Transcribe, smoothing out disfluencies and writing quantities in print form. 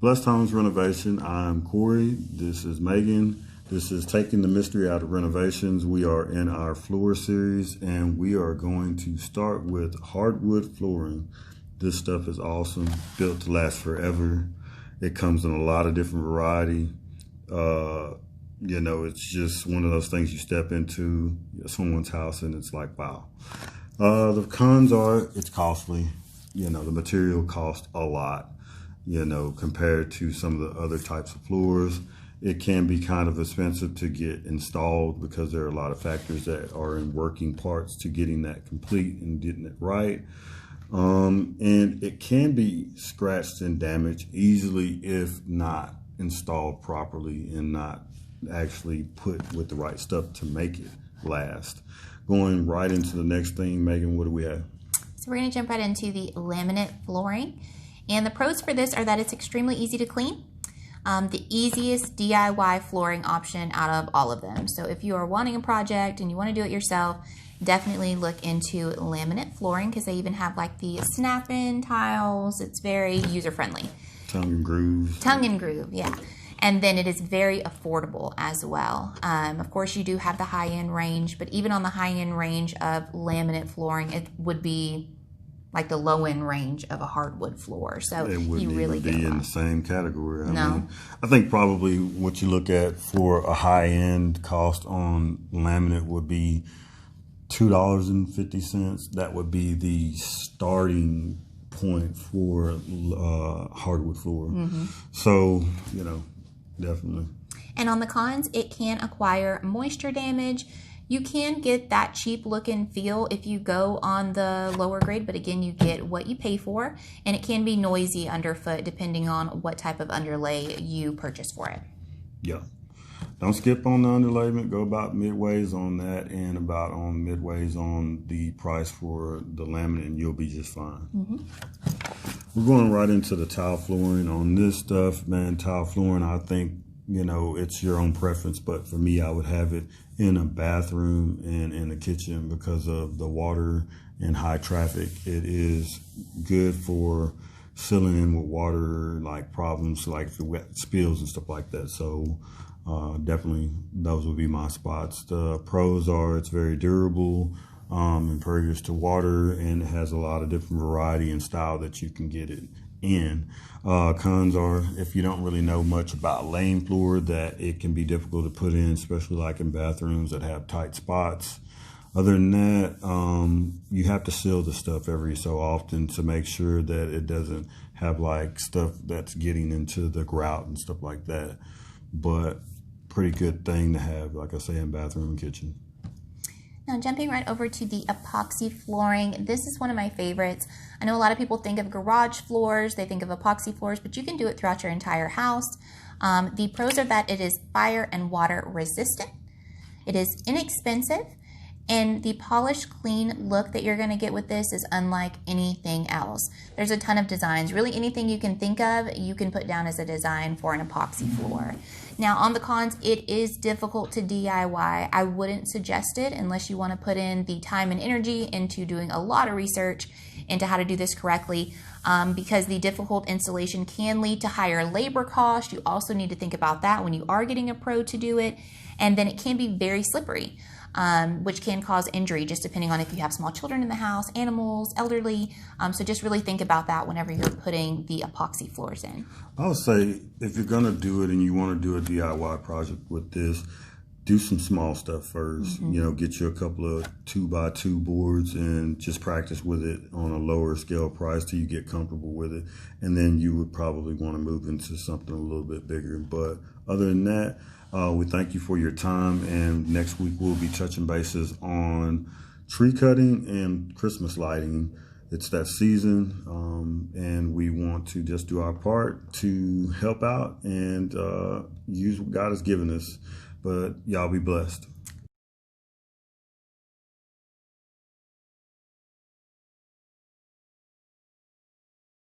Blessed Homes Renovation. I'm Corey. This is Megan. This is Taking the Mystery Out of Renovations. We are in our floor series, and we are going to start with hardwood flooring. This stuff is awesome, built to last forever. It comes in a lot of different variety. It's just one of those things you step into someone's house and it's like, wow. The cons are it's costly. The material costs a lot, compared to some of the other types of floors. It can be kind of expensive to get installed because there are a lot of factors that are in working parts to getting that complete and getting it right. And it can be scratched and damaged easily if not installed properly and not actually put with the right stuff to make it last. Going right into the next thing, Megan, what do we have? So we're going to jump right into the laminate flooring. And the pros for this are that it's extremely easy to clean. The easiest DIY flooring option out of all of them. So if you are wanting a project and you want to do it yourself, definitely look into laminate flooring because they even have like the snap-in tiles. It's very user-friendly. Tongue and groove. Tongue and groove, yeah. And then it is very affordable as well. Of course, you do have the high-end range, but even on the high-end range of laminate flooring, it would be like the low-end range of a hardwood floor. So it wouldn't you really even be in the same category. I No. think probably what you look at for a high-end cost on laminate would be $2.50. That would be the starting point for hardwood floor. Mm-hmm. So, definitely. And on the cons, it can acquire moisture damage. You can get that cheap look and feel if you go on the lower grade, but again, you get what you pay for, and it can be noisy underfoot depending on what type of underlay you purchase for it. Yeah. Don't skip on the underlayment. Go about midways on that and about on midways on the price for the laminate, and you'll be just fine. Mm-hmm. We're going right into the tile flooring on this stuff, man. Tile flooring, I think, it's your own preference, but for me, I would have it in a bathroom and in the kitchen because of the water and high traffic. It is good for sealing in with water, like problems like the wet spills and stuff like that. So definitely those would be my spots. The pros are it's very durable, impervious to water, and it has a lot of different variety and style that you can get it in. Cons are if you don't really know much about laying floor, that it can be difficult to put in, especially like in bathrooms that have tight spots. Other than that, you have to seal the stuff every so often to make sure that it doesn't have like stuff that's getting into the grout and stuff like that. But pretty good thing to have, like I say, in bathroom and kitchen. Now jumping right over to the epoxy flooring, this is one of my favorites. I know a lot of people think of garage floors, they think of epoxy floors, but you can do it throughout your entire house. The pros are that it is fire and water resistant, it is inexpensive, and the polished, clean look that you're going to get with this is unlike anything else. There's a ton of designs. Really anything you can think of, you can put down as a design for an epoxy floor. Now on the cons, it is difficult to DIY. I wouldn't suggest it unless you want to put in the time and energy into doing a lot of research into how to do this correctly, because the difficult installation can lead to higher labor costs. You also need to think about that when you are getting a pro to do it. And then it can be very slippery, which can cause injury just depending on if you have small children in the house, animals, elderly. So just really think about that whenever you're putting the epoxy floors in. I would say if you're going to do it and you want to do a DIY project with this, do some small stuff first. Mm-hmm. Get you a couple of 2x2 boards and just practice with it on a lower scale price till you get comfortable with it. And then you would probably want to move into something a little bit bigger. But other than that, we thank you for your time, and next week we'll be touching bases on tree cutting and Christmas lighting. It's that season, and we want to just do our part to help out and use what God has given us. But y'all be blessed.